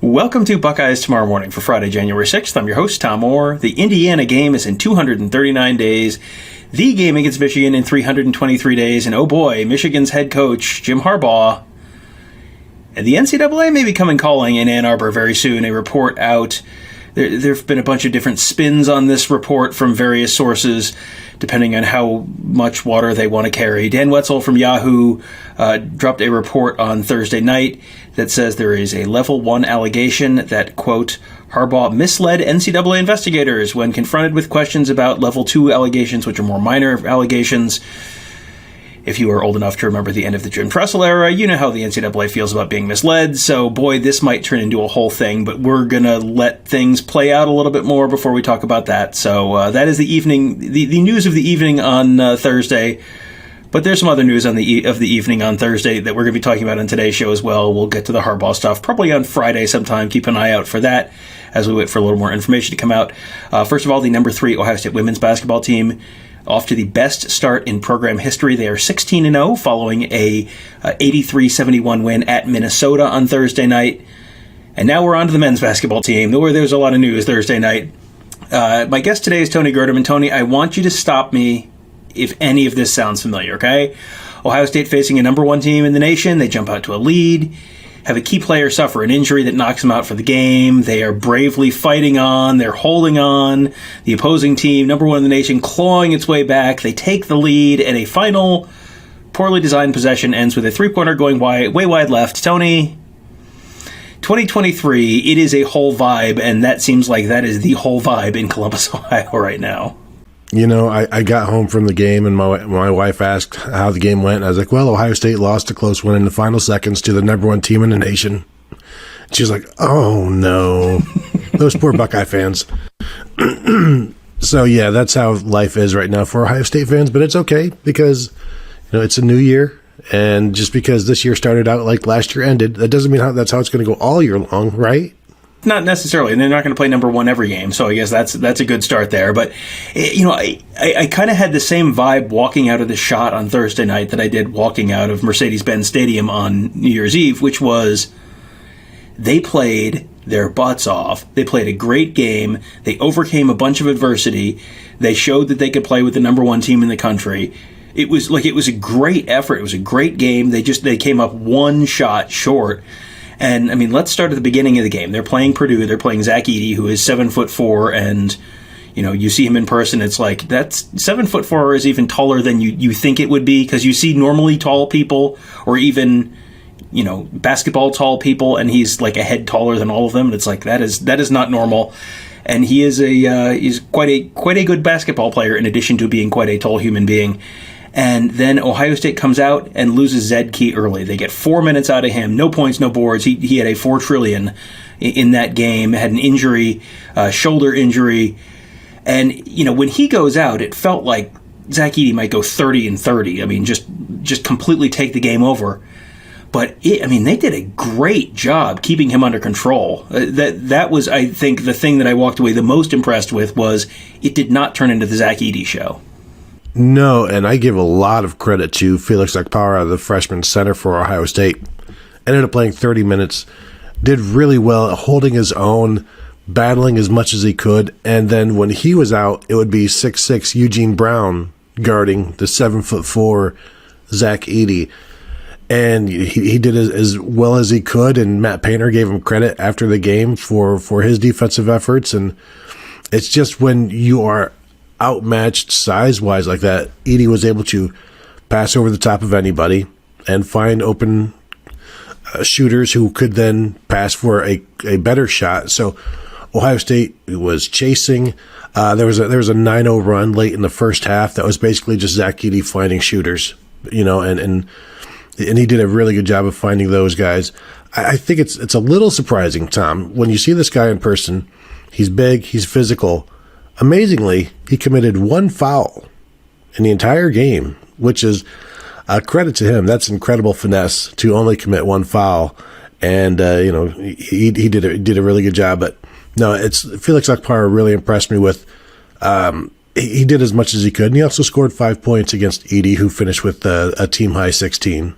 Welcome to Buckeyes Tomorrow Morning for Friday, January 6th. I'm your host, Tom Orr. The Indiana game is in 239 days. The game against Michigan in 323 days. And oh boy, Michigan's head coach, Jim Harbaugh. And the NCAA may be coming calling in Ann Arbor very soon. A report out. There have been a bunch of different spins on this report from various sources, depending on how much water they want to carry. Dan Wetzel from Yahoo dropped a report on Thursday night that says there is a level 1 allegation that, quote, Harbaugh misled NCAA investigators when confronted with questions about level 2 allegations, which are more minor allegations. If you are old enough to remember the end of the Jim Tressel era, you know how the NCAA feels about being misled. So, boy, this might turn into a whole thing, but we're going to let things play out a little bit more before we talk about that. So that is the evening, the news of the evening on Thursday. But there's some other news of the evening on Thursday that we're going to be talking about on today's show as well. We'll get to the Harbaugh stuff probably on Friday sometime. Keep an eye out for that as we wait for a little more information to come out. First of all, the number 3 Ohio State women's basketball team off to the best start in program history. They are 16-0 following a 83-71 win at Minnesota on Thursday night. And now we're on to the men's basketball team, where there's a lot of news Thursday night. My guest today is Tony Gerdeman. Tony, I want you to stop me if any of this sounds familiar, okay? Ohio State facing a number 1 team in the nation. They jump out to a lead, have a key player suffer an injury that knocks them out for the game. They are bravely fighting on. They're holding on. The opposing team, number 1 in the nation, clawing its way back. They take the lead, and a final poorly designed possession ends with a three-pointer going way wide left. Tony, 2023, it is a whole vibe, and that seems like that is the whole vibe in Columbus, Ohio right now. You know, I got home from the game, and my wife asked how the game went. I was like, well, Ohio State lost a close one in the final seconds to the number 1 team in the nation. She was like, oh, no. Those poor Buckeye fans. So, yeah, that's how life is right now for Ohio State fans. But it's okay because, you know, it's a new year. And just because this year started out like last year ended, that doesn't mean that's how it's going to go all year long, right? Not necessarily, and they're not going to play number 1 every game, so I guess that's a good start there. But, you know, I kind of had the same vibe walking out of the shot on Thursday night that I did walking out of Mercedes-Benz Stadium on New Year's Eve, which was they played their butts off. They played a great game. They overcame a bunch of adversity. They showed that they could play with the number 1 team in the country. It was a great effort. It was a great game. They came up one shot short. And, I mean, let's start at the beginning of the game. They're playing Purdue. They're playing Zach Edey, who is 7'4", and, you know, you see him in person. It's like, that's 7'4" is even taller than you think it would be, because you see normally tall people, or even, you know, basketball tall people, and he's like a head taller than all of them. And it's like, that is not normal. And he is he's quite a good basketball player, in addition to being quite a tall human being. And then Ohio State comes out and loses Zed Key early. They get 4 minutes out of him. No points, no boards. He had a 4 trillion in that game, had an injury, shoulder injury. And, you know, when he goes out, it felt like Zach Edey might go 30-30. I mean, just completely take the game over. But, they did a great job keeping him under control. That was, I think, the thing that I walked away the most impressed with was it did not turn into the Zach Edey show. No, and I give a lot of credit to Felix Akpara, the freshman center for Ohio State. Ended up playing 30 minutes, did really well, holding his own, battling as much as he could. And then when he was out, it would be 6'6" Eugene Brown guarding the 7'4" Zach Edey. And he did as well as he could, and Matt Painter gave him credit after the game for his defensive efforts. And it's just when you are outmatched size-wise like that, Edey was able to pass over the top of anybody and find open shooters who could then pass for a better shot. So Ohio State was chasing. There was a 9-0 run late in the first half that was basically just Zach Edey finding shooters, you know, and he did a really good job of finding those guys. I think it's a little surprising, Tom, when you see this guy in person. He's big, he's physical. Amazingly, he committed 1 foul in the entire game, which is a credit to him. That's incredible finesse to only commit 1 foul. And, he did a really good job. But, no, it's Felix Akpara really impressed me with. He did as much as he could. And he also scored 5 points against Edey, who finished with a team-high 16.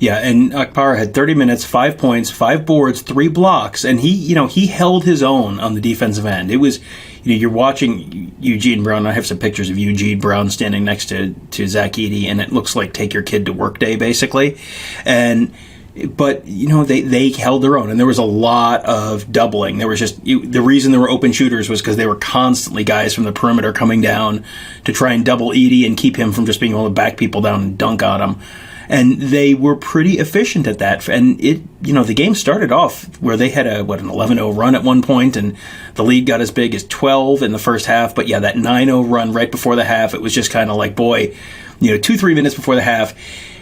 Yeah, and Akpara had 30 minutes, 5 points, 5 boards, 3 blocks, and he held his own on the defensive end. It was, you're watching Eugene Brown. I have some pictures of Eugene Brown standing next to Zach Edey, and it looks like take your kid to work day, basically. But they held their own, and there was a lot of doubling. There was the reason there were open shooters was because they were constantly guys from the perimeter coming down to try and double Edey and keep him from just being able to back people down and dunk on him. And they were pretty efficient at that. And the game started off where they had an 11-0 run at one point, and the lead got as big as 12 in the first half. But yeah, that 9-0 run right before the half, it was just kind of like, boy, 2-3 minutes before the half,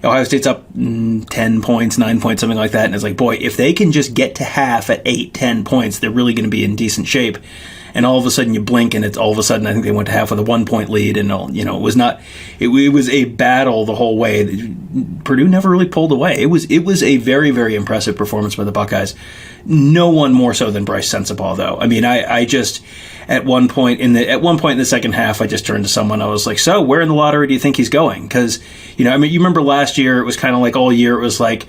Ohio State's up 10 points, 9 points, something like that. And it's like, boy, if they can just get to half at 8, 10 points, they're really going to be in decent shape. And all of a sudden you blink, and it's all of a sudden I think they went to half with a 1-point lead, and it was a battle the whole way. Purdue never really pulled away. It was a very, very impressive performance by the Buckeyes. No one more so than Bryce Sensabaugh, though. I mean, I just at one point in the second half, I just turned to someone. I was like, "So, where in the lottery do you think he's going?" Because you remember last year it was kind of like all year it was like,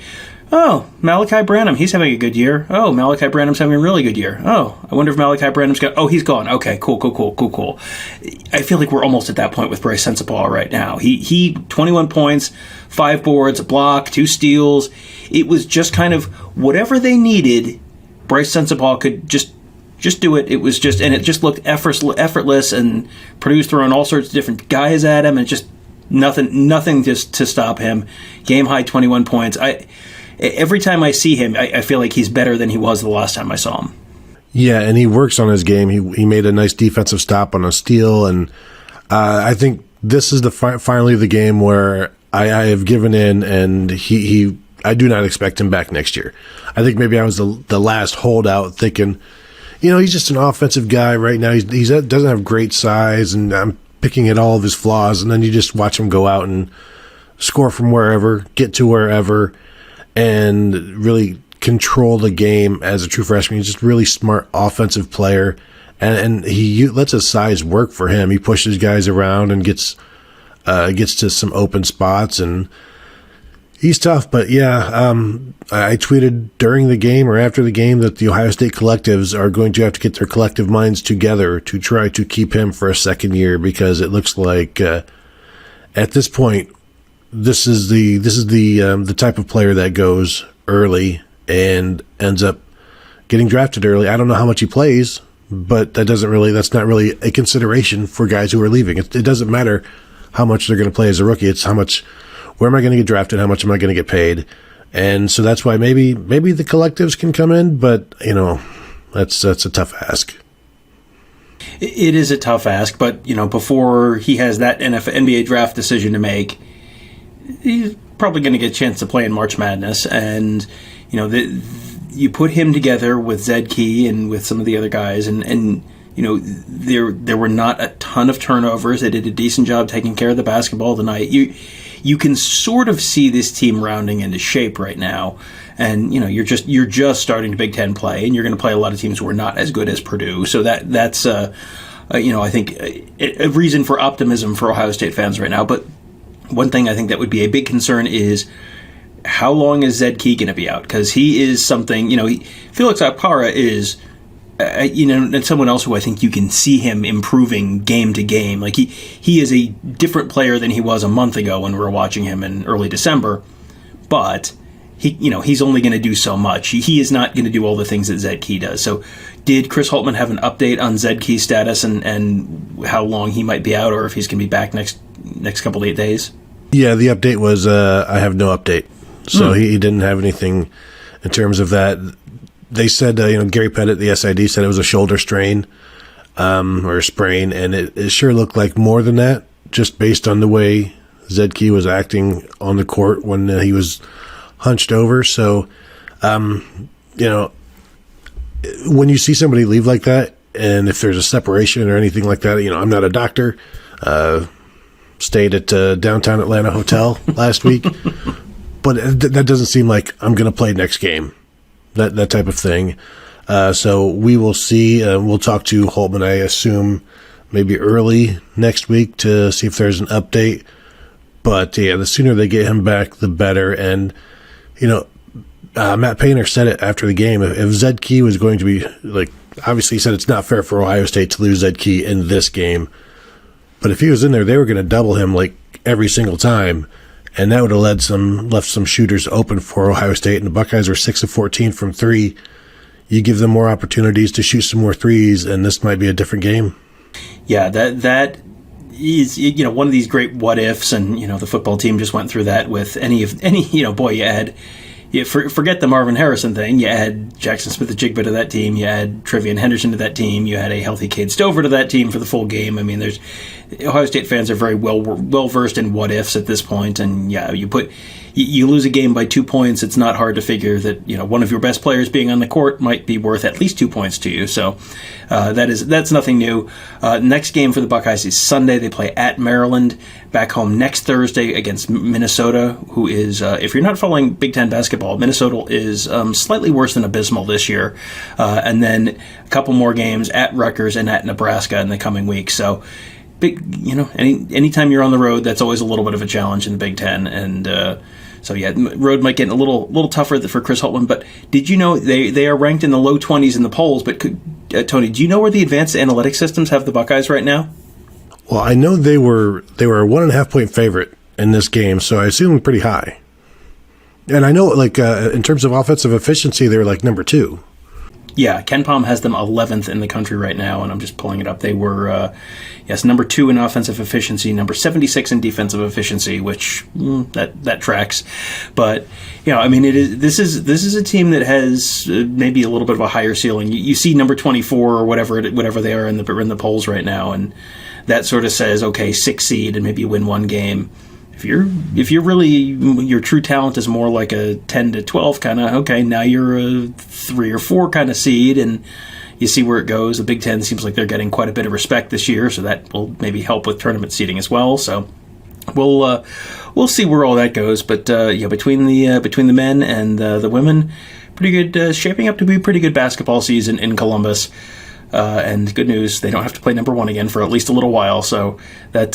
oh, Malachi Branham, he's having a good year. Oh, Malachi Branham's having a really good year. Oh, I wonder if Malachi Branham's gone. Oh, he's gone. Okay, cool. I feel like we're almost at that point with Bryce Sensabaugh right now. He 21 points, 5 boards, a block, 2 steals. It was just kind of whatever they needed, Bryce Sensabaugh could just do it. It was just, and it just looked effortless, and Purdue's throwing all sorts of different guys at him, and just nothing just to stop him. Game high 21 points. Every time I see him, I feel like he's better than he was the last time I saw him. Yeah, and he works on his game. He made a nice defensive stop on a steal, and I think this is finally the game where I have given in, and I do not expect him back next year. I think maybe I was the last holdout thinking, he's just an offensive guy right now. He doesn't have great size, and I'm picking at all of his flaws, and then you just watch him go out and score from wherever, get to wherever, and really control the game as a true freshman. He's just a really smart offensive player, and he lets his size work for him. He pushes guys around and gets to some open spots, and he's tough. But yeah, I tweeted during the game or after the game that the Ohio State collectives are going to have to get their collective minds together to try to keep him for a second year, because it looks like at this point, this is the type of player that goes early and ends up getting drafted early. I don't know how much he plays, but that's not really a consideration for guys who are leaving. It doesn't matter how much they're going to play as a rookie. It's where am I going to get drafted? How much am I going to get paid? And so that's why maybe the collectives can come in, but that's a tough ask. It is a tough ask, but before he has that NBA draft decision to make, he's probably going to get a chance to play in March Madness, and you put him together with Zed Key and with some of the other guys, and there were not a ton of turnovers. They did a decent job taking care of the basketball tonight. You can sort of see this team rounding into shape right now, and you're just starting to Big Ten play, and you're going to play a lot of teams who are not as good as Purdue. So that's I think a reason for optimism for Ohio State fans right now. But one thing I think that would be a big concern is how long is Zed Key going to be out? Because he is something, Felix Akpara is, and someone else who I think you can see him improving game to game. Like he is a different player than he was a month ago when we were watching him in early December, but he's only going to do so much. He is not going to do all the things that Zed Key does. So did Chris Holtmann have an update on Zed Key's status and how long he might be out, or if he's going to be back next couple of days? Yeah, the update was I have no update. So he didn't have anything in terms of that. They said, Gary Pettit, the SID, said it was a shoulder strain or a sprain, and it sure looked like more than that, just based on the way Zed Key was acting on the court when he was hunched over. So, when you see somebody leave like that, and if there's a separation or anything like that, I'm not a doctor. Stayed at downtown Atlanta hotel last week, but that doesn't seem like I'm going to play next game, that type of thing. So we will see. We'll talk to Holtmann, I assume, maybe early next week to see if there's an update. But yeah, the sooner they get him back, the better. And Matt Painter said it after the game. If Zed Key was going to be, obviously he said it's not fair for Ohio State to lose Zed Key in this game. But if he was in there, they were going to double him every single time. And that would have left some shooters open for Ohio State. And the Buckeyes were 6 of 14 from three. You give them more opportunities to shoot some more threes, and this might be a different game. Yeah, that is one of these great what ifs, and the football team just went through that with any you add. Forget the Marvin Harrison thing. You add Jackson Smith-Njigba to that team. You add Trevian Henderson to that team. You had a healthy Cade Stover to that team for the full game. I mean, Ohio State fans are very well versed in what ifs at this point. And yeah, you lose a game by 2 points. It's not hard to figure that one of your best players being on the court might be worth at least 2 points to you. So that's nothing new. Next game for the Buckeyes is Sunday. They play at Maryland. Back home next Thursday against Minnesota, who is, if you're not following Big Ten basketball, Minnesota is slightly worse than abysmal this year. And then a couple more games at Rutgers and at Nebraska in the coming weeks. So, anytime you're on the road, that's always a little bit of a challenge in the Big Ten. And so, yeah, road might get a little tougher for Chris Holtmann. But did you know they are ranked in the low 20s in the polls? But, Tony, do you know where the advanced analytics systems have the Buckeyes right now? Well, I know they were a 1.5 point favorite in this game, so I assume pretty high. And I know, in terms of offensive efficiency, they're number 2. Yeah, Ken Pom has them 11th in the country right now, and I'm just pulling it up. They were, number 2 in offensive efficiency, number 76 in defensive efficiency, which that tracks. But this is a team that has maybe a little bit of a higher ceiling. You see number 24 or whatever they are in the polls right now, and that sort of says, okay, 6 seed and maybe you win one game. If you're really, your true talent is more like a 10 to 12 kind of, okay, now you're a 3 or 4 kind of seed, and you see where it goes. The Big Ten seems like they're getting quite a bit of respect this year, so that will maybe help with tournament seeding as well. So we'll see where all that goes. But between the men and the women, pretty good, shaping up to be a pretty good basketball season in Columbus. And good news, they don't have to play number 1 again for at least a little while. So that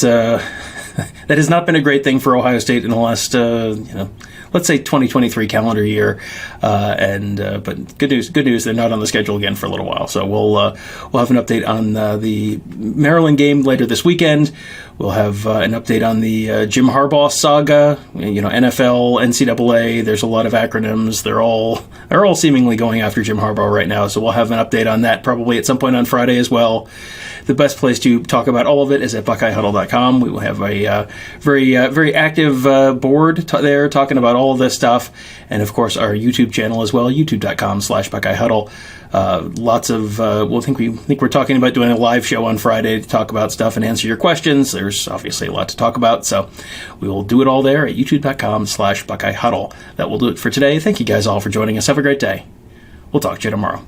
has not been a great thing for Ohio State in the last, let's say 2023 calendar year. But good news, they're not on the schedule again for a little while. So we'll have an update on the Maryland game later this weekend. We'll have an update on the Jim Harbaugh saga. NFL, NCAA. There's a lot of acronyms. They're all seemingly going after Jim Harbaugh right now. So we'll have an update on that probably at some point on Friday as well. The best place to talk about all of it is at BuckeyeHuddle.com. We will have a very active board there talking about all of this stuff, and of course our YouTube channel as well, youtube.com/BuckeyeHuddle. Lots of I think we're talking about doing a live show on Friday to talk about stuff and answer your questions. There's obviously a lot to talk about, so we will do it all there at youtube.com/BuckeyeHuddle. That will do it for today. Thank you guys all for joining us. Have a great day. We'll talk to you tomorrow.